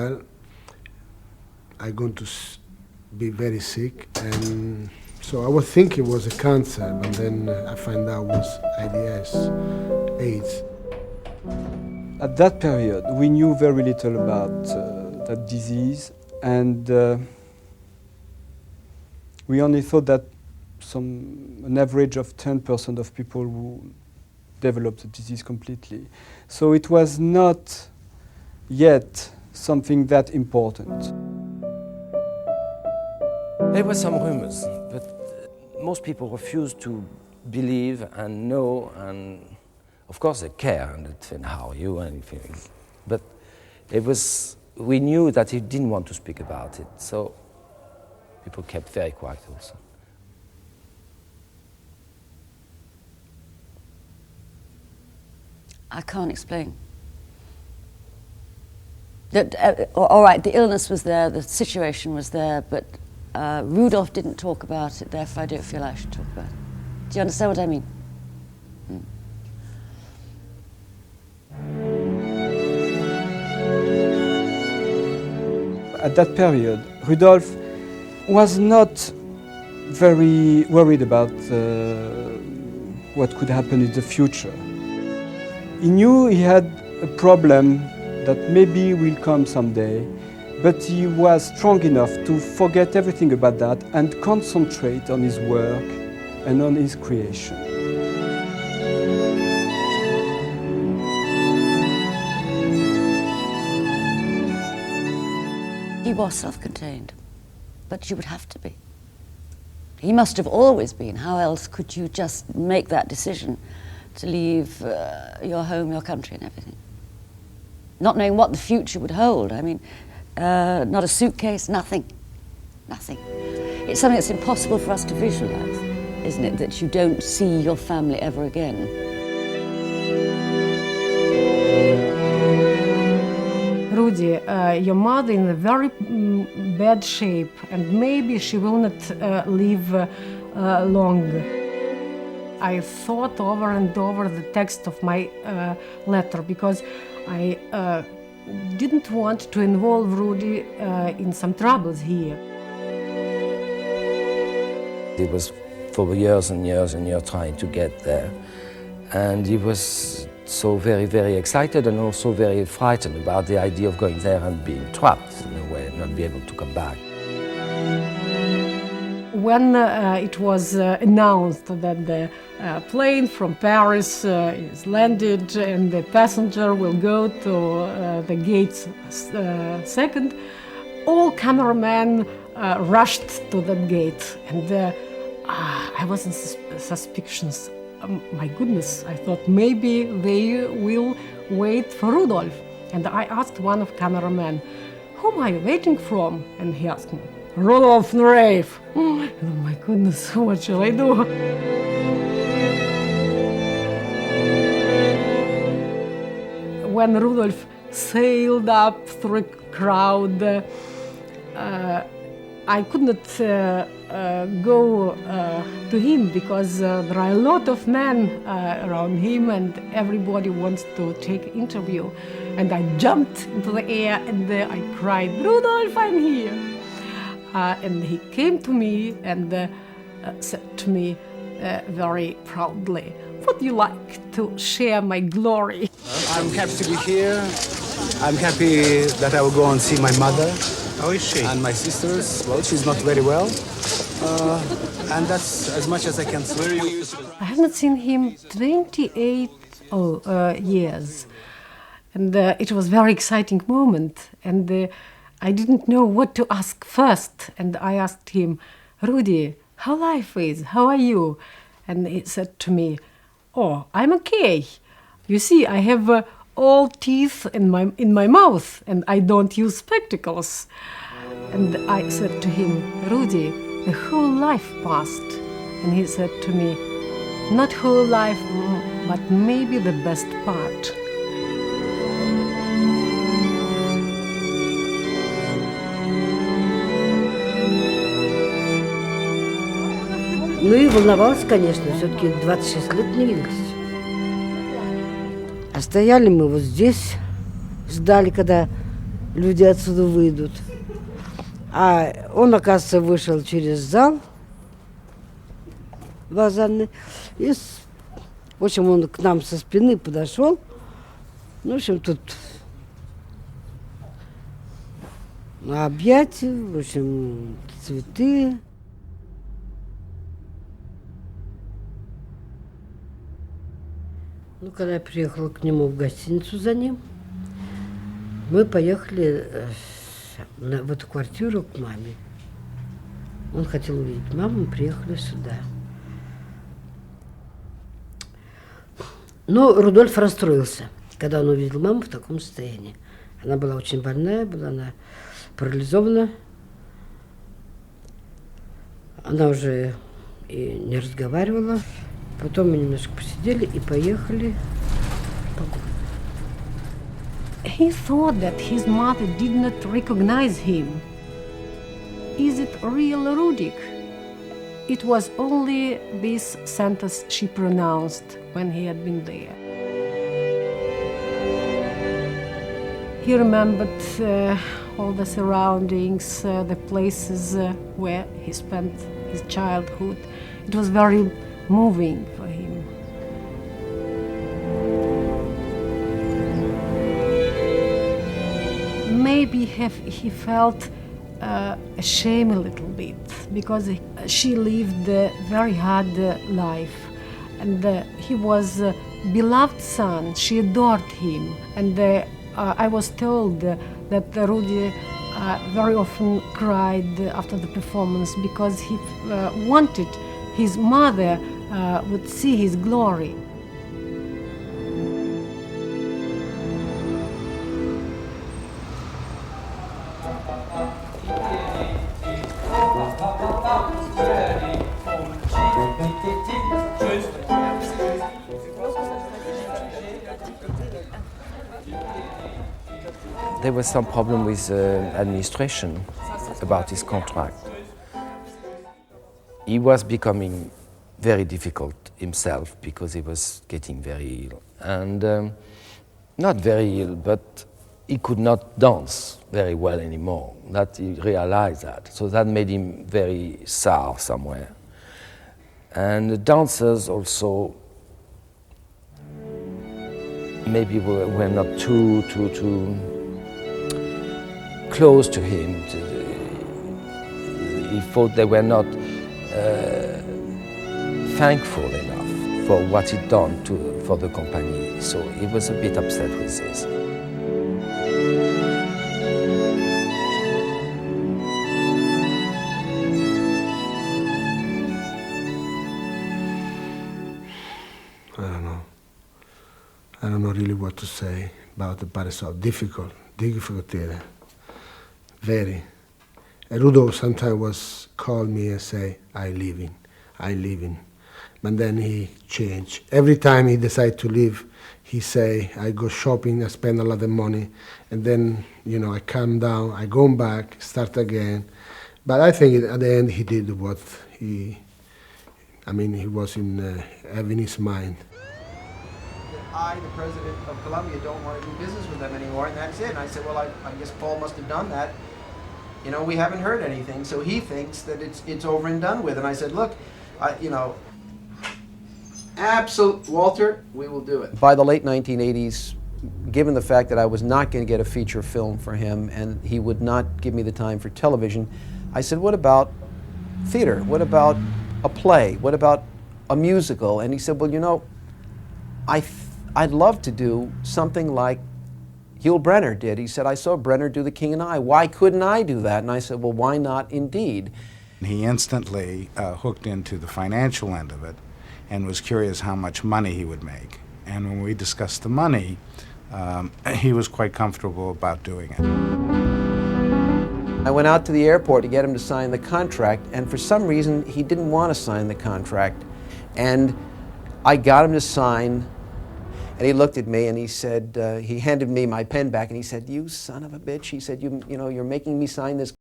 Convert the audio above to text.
Well, I'm going to be very sick, and so I was thinking it was a cancer, but then I found out it was AIDS. At that period, we knew very little about that disease, and we only thought that an average of 10% of people who developed the disease completely. So it was not yet something that important. There were some rumors, but most people refused to believe and know, and of course they care and how are you and anything. But we knew that he didn't want to speak about it, so people kept very quiet also. I can't explain. All right, the illness was there, the situation was there, but Rudolf didn't talk about it, therefore I don't feel I should talk about it. Do you understand what I mean? At that period, Rudolf was not very worried about what could happen in the future. He knew he had a problem that maybe will come someday, but he was strong enough to forget everything about that and concentrate on his work and on his creation. He was self-contained, but you would have to be. He must have always been. How else could you just make that decision to leave your home, your country and everything? Not knowing what the future would hold. I mean, not a suitcase, nothing. Nothing. It's something that's impossible for us to visualize, isn't it? That you don't see your family ever again. Rudy, your mother in a very bad shape, and maybe she will not live long. I thought over and over the text of my letter because I didn't want to involve Rudy in some troubles here. It was for years and years and years trying to get there, and he was so very, very excited and also very frightened about the idea of going there and being trapped in a way and not be able to come back. When it was announced that the plane from Paris is landed and the passenger will go to the gates second, all cameramen rushed to that gate, and I was in suspicions. My goodness, I thought maybe they will wait for Rudolf. And I asked one of cameramen, "Whom are you waiting from?" And he asked me, "Rudolf Nureyev." Oh my goodness, what shall I do? When Rudolf sailed up through a crowd, I could not go to him because there are a lot of men around him and everybody wants to take interview. And I jumped into the air and I cried, "Rudolf, I'm here!" And he came to me and said to me very proudly, "Would you like to share my glory?" I'm happy to be here. I'm happy that I will go and see my mother. How is she? And my sisters. Well, she's not very well. And that's as much as I can say. I have not seen him 28 years. And it was a very exciting moment. And I didn't know what to ask first. And I asked him, "Rudy, how life is? How are you?" And he said to me, "Oh, I'm okay. You see, I have all teeth in my mouth, and I don't use spectacles." And I said to him, "Rudy, the whole life passed." And he said to me, "Not whole life, but maybe the best part." Ну и волновалась, конечно, все-таки 26 лет не виделись. А стояли мы вот здесь, ждали, когда люди отсюда выйдут. А он, оказывается, вышел через зал базарный. И, в общем, он к нам со спины подошел. Ну, в общем, тут объятия, в общем, цветы. Ну, когда я приехала к нему в гостиницу за ним, мы поехали в эту квартиру к маме. Он хотел увидеть маму, мы приехали сюда. Но Рудольф расстроился, когда он увидел маму в таком состоянии. Она была очень больная, была она парализована. Она уже и не разговаривала. Потом мы немножко посидели и поехали по городу. He thought that his mother did not recognize him. Is it real Rudik? It was only this sentence she pronounced when he had been there. He remembered all the surroundings, the places where he spent his childhood. It was very moving for him. Maybe he felt ashamed a little bit because she lived a very hard life, and he was a beloved son. She adored him, and I was told that Rudi very often cried after the performance because he wanted his mother would see his glory. There was some problem with administration about his contract. He was becoming very difficult himself because he was getting very ill. And not very ill, but he could not dance very well anymore. That he realized that. So that made him very sour somewhere. And the dancers also maybe were not too close to him. He thought they were not thankful enough for what he'd done for the company. So he was a bit upset with this. I don't know really what to say about the Barisov. Difficult era. Very. And Rudolf sometimes was call me and say, I leaving. But then he changed. Every time he decide to leave, he say, I go shopping, I spend a lot of money, and then, I calm down, I go back, start again. But I think at the end he did what he was having his mind. I, the president of Colombia, don't want to do business with them anymore, and that's it. And I said, well, I guess Paul must have done that. We haven't heard anything, so he thinks that it's over and done with. And I said, look, Walter, we will do it. By the late 1980s, given the fact that I was not going to get a feature film for him and he would not give me the time for television, I said, what about theater? What about a play? What about a musical? And he said, well, I'd love to do something like Yul Brynner did. He said, I saw Brynner do The King and I. Why couldn't I do that? And I said, well, why not indeed? He instantly hooked into the financial end of it and was curious how much money he would make. And when we discussed the money, he was quite comfortable about doing it. I went out to the airport to get him to sign the contract, and for some reason he didn't want to sign the contract. And I got him to sign. And he looked at me and he said, he handed me my pen back and he said, you son of a bitch, he said, you're making me sign this